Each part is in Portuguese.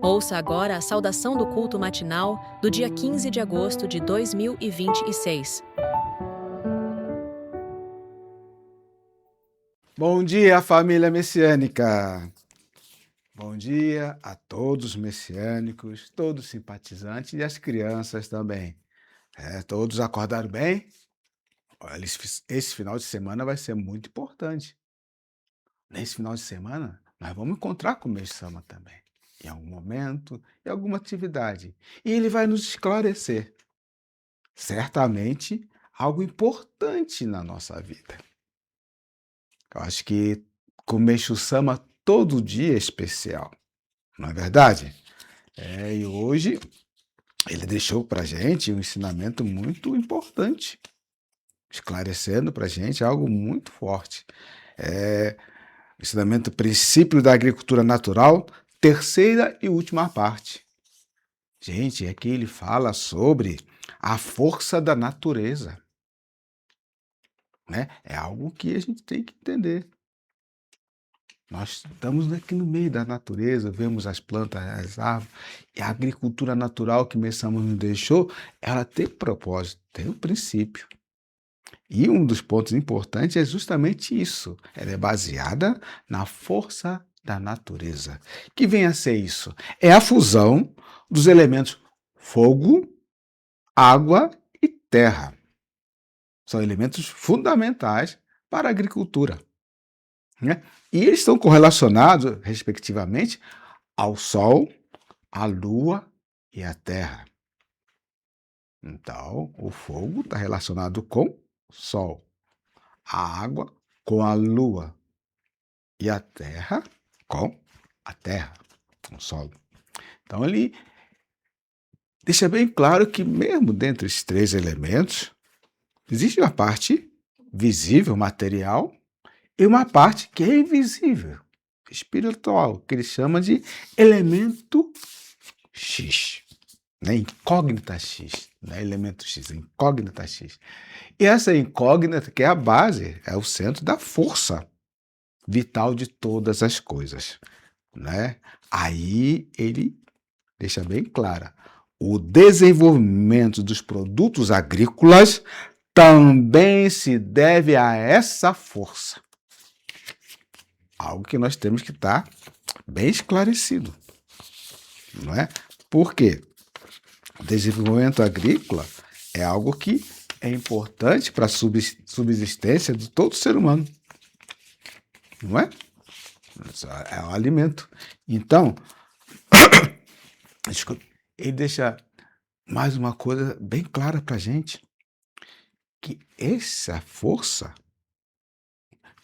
Ouça agora a saudação do culto matinal do dia 15 de agosto de 2026. Bom dia, família messiânica! Bom dia a todos os messiânicos, todos simpatizantes e as crianças também. Todos acordaram bem? Olha, esse final de semana vai ser muito importante. Nesse final de semana, nós vamos encontrar com o Mês Sama também, em algum momento, em alguma atividade. E ele vai nos esclarecer, certamente, algo importante na nossa vida. Eu acho que com o Meixo Sama todo dia é especial, não é verdade? E hoje ele deixou para a gente um ensinamento muito importante, esclarecendo para a gente algo muito forte. O ensinamento Princípio da Agricultura Natural, terceira e última parte. Gente, aqui ele fala sobre a força da natureza. Né? É algo que a gente tem que entender. Nós estamos aqui no meio da natureza, vemos as plantas, as árvores, e a agricultura natural que Messama nos deixou, ela tem propósito, tem um princípio. E um dos pontos importantes é justamente isso. Ela é baseada na força da natureza. Que vem a ser isso? É a fusão dos elementos fogo, água e terra. São elementos fundamentais para a agricultura. Né? E eles estão correlacionados, respectivamente, ao Sol, à Lua e à Terra. Então, o fogo está relacionado com o Sol, a água com a Lua e a Terra com a Terra, com o Sol. Então, ele deixa bem claro que, mesmo dentre esses três elementos, existe uma parte visível, material, e uma parte que é invisível, espiritual, que ele chama de elemento X, né? Incógnita X, não é elemento X, é incógnita X. E essa incógnita que é a base, é o centro da força vital de todas as coisas, né? Aí ele deixa bem clara, o desenvolvimento dos produtos agrícolas também se deve a essa força. Algo que nós temos que estar bem esclarecido, não é? Por quê? O desenvolvimento agrícola é algo que é importante para a subsistência de todo ser humano, não é? É um alimento. Então, ele deixa mais uma coisa bem clara para a gente, que essa força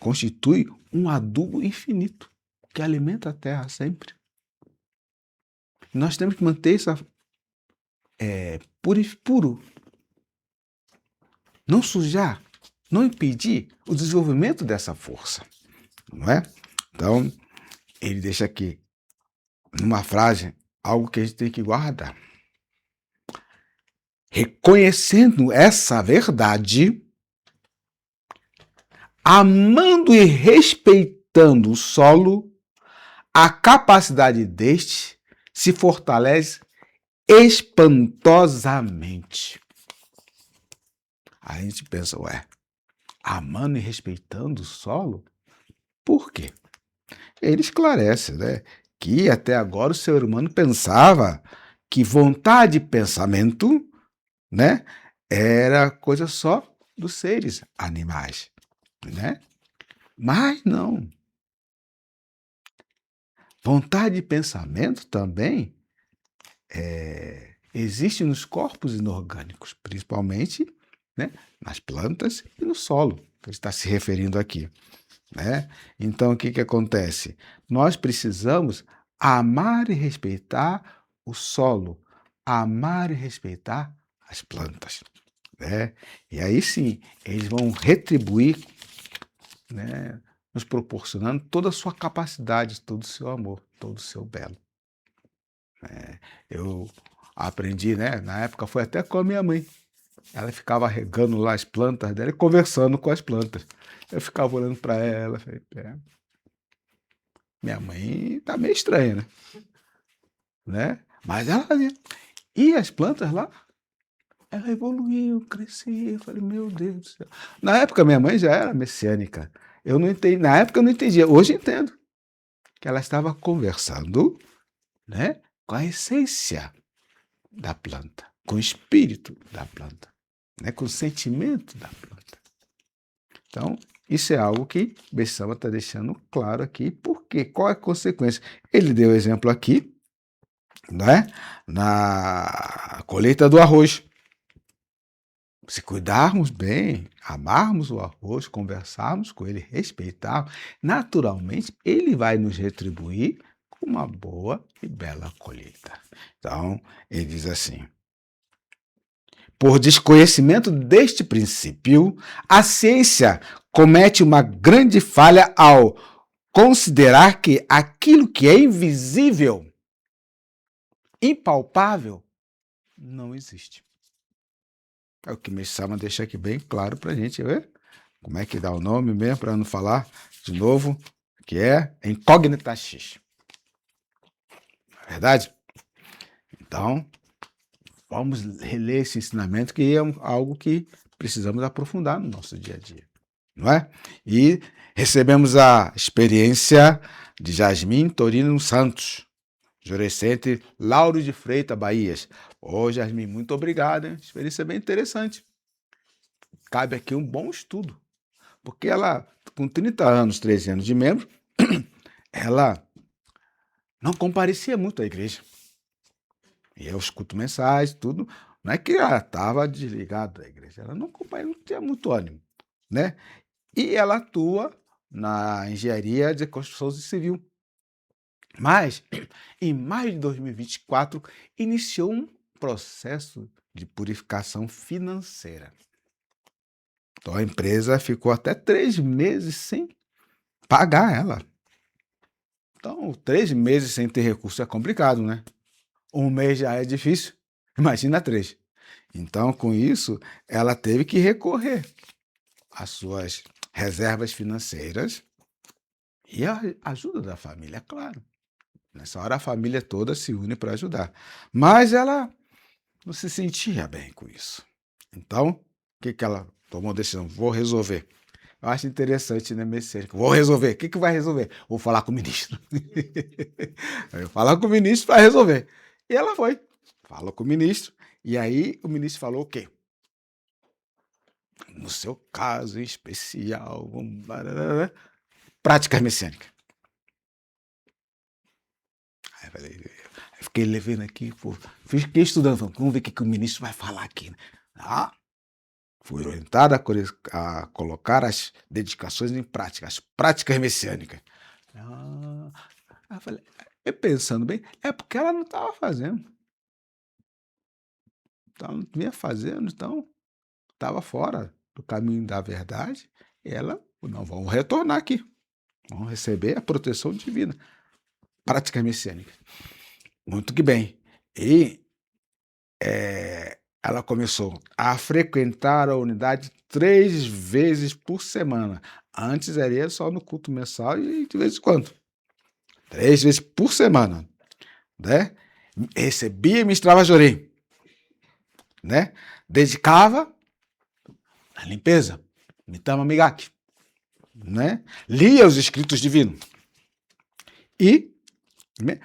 constitui um adubo infinito, que alimenta a terra sempre. Nós temos que manter isso puro, não sujar, não impedir o desenvolvimento dessa força, não é? Então, ele deixa aqui, numa frase, algo que a gente tem que guardar. Reconhecendo essa verdade, amando e respeitando o solo, a capacidade deste se fortalece espantosamente. Aí a gente pensa, amando e respeitando o solo? Por quê? Ele esclarece, né, que até agora o ser humano pensava que vontade e pensamento, né, era coisa só dos seres animais, né? Mas não. Vontade e pensamento também existe nos corpos inorgânicos, principalmente, né, nas plantas e no solo, que ele está se referindo aqui. Né? Então, o que acontece? Nós precisamos amar e respeitar o solo, amar e respeitar as plantas. Né? E aí sim, eles vão retribuir, né, nos proporcionando toda a sua capacidade, todo o seu amor, todo o seu belo. Eu aprendi, né? Na época foi até com a minha mãe. Ela ficava regando lá as plantas dela e conversando com as plantas. Eu ficava olhando para ela, falei, minha mãe tá meio estranha, né? né? Mas ela fazia. E as plantas lá, ela evoluiu, cresceu. Eu falei, meu Deus do céu. Na época, minha mãe já era messiânica. Eu não entendi. Na época, eu não entendia. Hoje entendo que ela estava conversando, né, com a essência da planta, com o espírito da planta, né, com o sentimento da planta. Então, isso é algo que Bessama está deixando claro aqui. Por quê? Qual é a consequência? Ele deu exemplo aqui, né, na colheita do arroz. Se cuidarmos bem, amarmos o arroz, conversarmos com ele, respeitarmos, naturalmente ele vai nos retribuir com uma boa e bela colheita. Então, ele diz assim: por desconhecimento deste princípio, a ciência comete uma grande falha ao considerar que aquilo que é invisível, impalpável, não existe. É o que Messama deixa aqui bem claro para a gente ver como é que dá o nome mesmo, para não falar de novo, que é incógnita X. Não é verdade? Então, vamos reler esse ensinamento, que é algo que precisamos aprofundar no nosso dia a dia, não é? E recebemos a experiência de Jasmine Torino Santos, Jurecente Lauro de Freitas, Bahias. Ô, Jasmine, muito obrigado, hein? Experiência bem interessante. Cabe aqui um bom estudo, porque ela, com 30 anos, 13 anos de membro, ela não comparecia muito à igreja. E os cultos mensais, tudo. Não é que ela estava desligada da igreja, ela não tinha muito ânimo, né? E ela atua na engenharia de construção civil. Mas, em maio de 2024, iniciou um processo de purificação financeira. Então, a empresa ficou até 3 meses sem pagar ela. Então, 3 meses sem ter recurso é complicado, né? 1 mês já é difícil, imagina 3. Então, com isso, ela teve que recorrer às suas reservas financeiras e a ajuda da família, é claro. Nessa hora, a família toda se une para ajudar. Mas ela não se sentia bem com isso. Então, o que ela tomou a decisão? Vou resolver. Eu acho interessante, né, Messias? Vou resolver. O que vai resolver? Vou falar com o ministro. Eu vou falar com o ministro para resolver. E ela foi. Falou com o ministro. E aí o ministro falou o quê? No seu caso em especial, prática messiânica. Aí eu falei, fiquei levando aqui, pô, fiquei estudando, vamos ver o que o ministro vai falar aqui. Fui orientado a colocar as dedicações em prática, as práticas messiânicas. Eu falei, pensando bem, é porque ela não estava fazendo. Ela não vinha fazendo, então estava fora do caminho da verdade. E ela, não, vamos retornar aqui. Vamos receber a proteção divina. Prática messiânica. Muito que bem. E ela começou a frequentar a unidade 3 vezes por semana. Antes era só no culto mensal e de vez em quando. 3 vezes por semana. Né? Recebia e ministrava Jorei. Né? Dedicava à limpeza. Mitama Migaki. Né? Lia os escritos divinos. E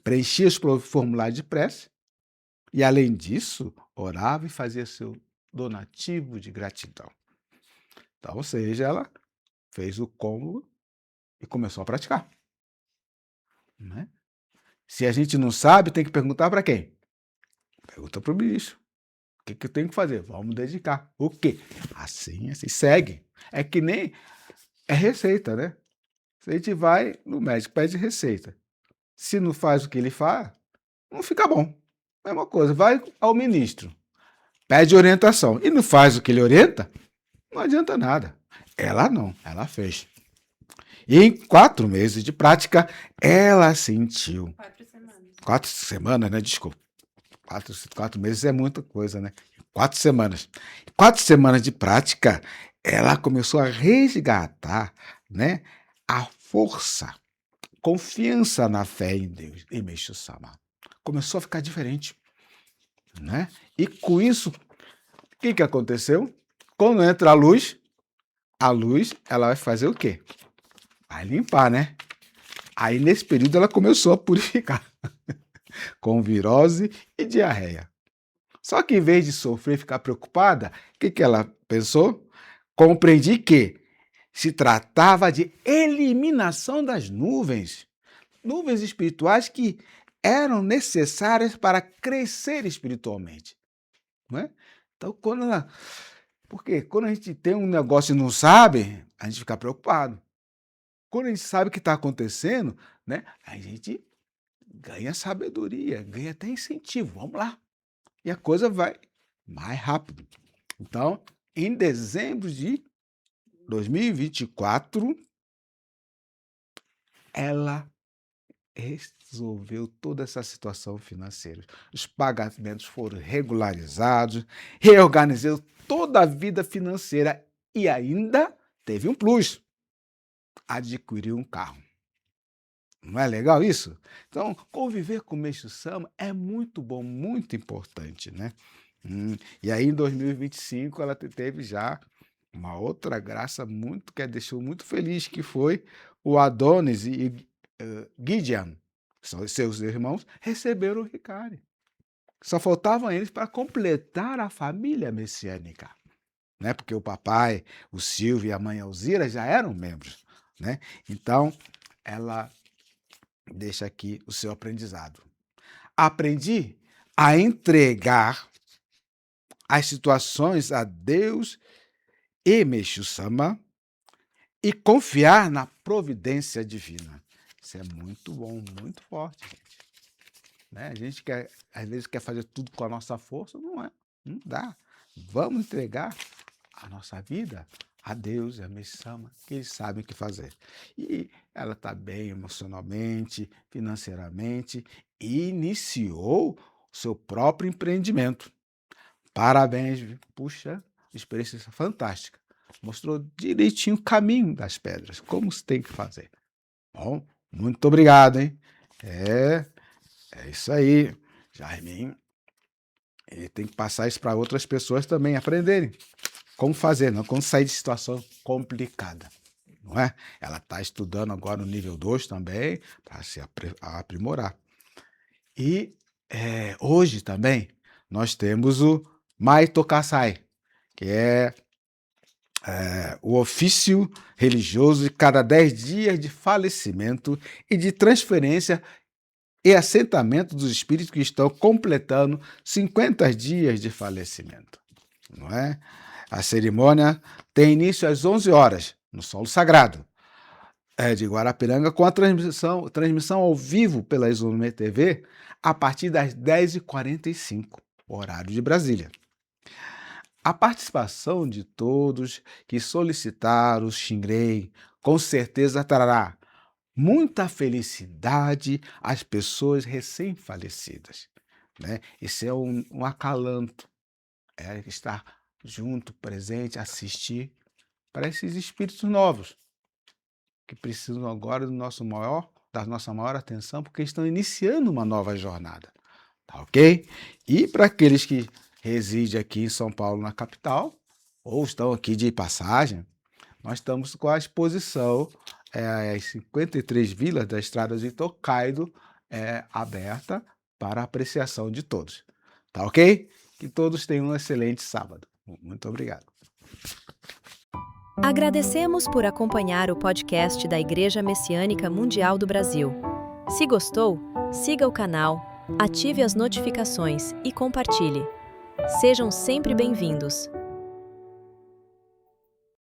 preenchia os formulários de prece. E, além disso, orava e fazia seu donativo de gratidão. Então, ou seja, ela fez o cômodo e começou a praticar. Né? Se a gente não sabe, tem que perguntar para quem? Pergunta para o ministro. O que eu tenho que fazer? Vamos dedicar. O quê? Assim, segue. É que nem é receita, né? Se a gente vai no médico, pede receita. Se não faz o que ele faz, não fica bom. Mesma coisa, vai ao ministro, pede orientação e não faz o que ele orienta, não adianta nada. Ela não, ela fez. E em 4 meses de prática, ela sentiu. 4 semanas. 4 semanas, né? Desculpa. 4 meses é muita coisa, né? 4 semanas. 4 semanas de prática, ela começou a resgatar, né, a força, confiança na fé em Deus, em Meixo Sama. começou a ficar diferente, né? E com isso, o que aconteceu? Quando entra a luz, ela vai fazer o quê? Vai limpar, né? Aí, nesse período, ela começou a purificar com virose e diarreia. Só que, em vez de sofrer e ficar preocupada, o que ela pensou? Compreendi que se tratava de eliminação das nuvens espirituais que eram necessárias para crescer espiritualmente. Não é? Então, porque quando a gente tem um negócio e não sabe, a gente fica preocupado. Quando a gente sabe o que está acontecendo, né, a gente ganha sabedoria, ganha até incentivo. Vamos lá. E a coisa vai mais rápido. Então, em dezembro de 2024, ela resolveu toda essa situação financeira. Os pagamentos foram regularizados, reorganizou toda a vida financeira e ainda teve um plus: adquiriu um carro. Não é legal isso? Então, conviver com o Meixo Sama é muito bom, muito importante, né? E aí, em 2025, ela teve já uma outra graça que a deixou muito feliz, que foi o Adonis e Gideon, que são seus irmãos, receberam o Ricari. Só faltavam eles para completar a família messiânica, né? Porque o papai, o Silvio e a mãe Alzira já eram membros, né? Então, ela deixa aqui o seu aprendizado. Aprendi a entregar as situações a Deus e Meixo Sama e confiar na providência divina. Isso é muito bom, muito forte, gente. Né? A gente às vezes quer fazer tudo com a nossa força, não dá. Vamos entregar a nossa vida a Deus e a Meixo Sama, que eles sabem o que fazer. E ela está bem emocionalmente, financeiramente, e iniciou o seu próprio empreendimento. Parabéns, viu? Puxa, experiência fantástica. Mostrou direitinho o caminho das pedras, como se tem que fazer. Bom, muito obrigado, hein? É isso aí, Jaiminho. Ele tem que passar isso para outras pessoas também aprenderem como fazer, não como sair de situação complicada, não é? Ela está estudando agora no nível 2 também, para se aprimorar. E hoje também nós temos o Mai Tokasai, que é o ofício religioso de cada 10 dias de falecimento e de transferência e assentamento dos espíritos que estão completando 50 dias de falecimento, não é? A cerimônia tem início às 11 horas, no solo sagrado de Guarapiranga, com a transmissão ao vivo pela Exume TV, a partir das 10h45, horário de Brasília. A participação de todos que solicitaram o Xingrei, com certeza trará muita felicidade às pessoas recém-falecidas, né? Isso é um acalanto, estar junto, presente, assistir para esses espíritos novos, que precisam agora da nossa maior atenção, porque estão iniciando uma nova jornada, tá ok? E para aqueles que residem aqui em São Paulo, na capital, ou estão aqui de passagem, nós estamos com a exposição as 53 vilas da Estrada de Tokaido aberta para apreciação de todos, tá ok? Que todos tenham um excelente sábado. Muito obrigado. Agradecemos por acompanhar o podcast da Igreja Messiânica Mundial do Brasil. Se gostou, siga o canal, ative as notificações e compartilhe. Sejam sempre bem-vindos.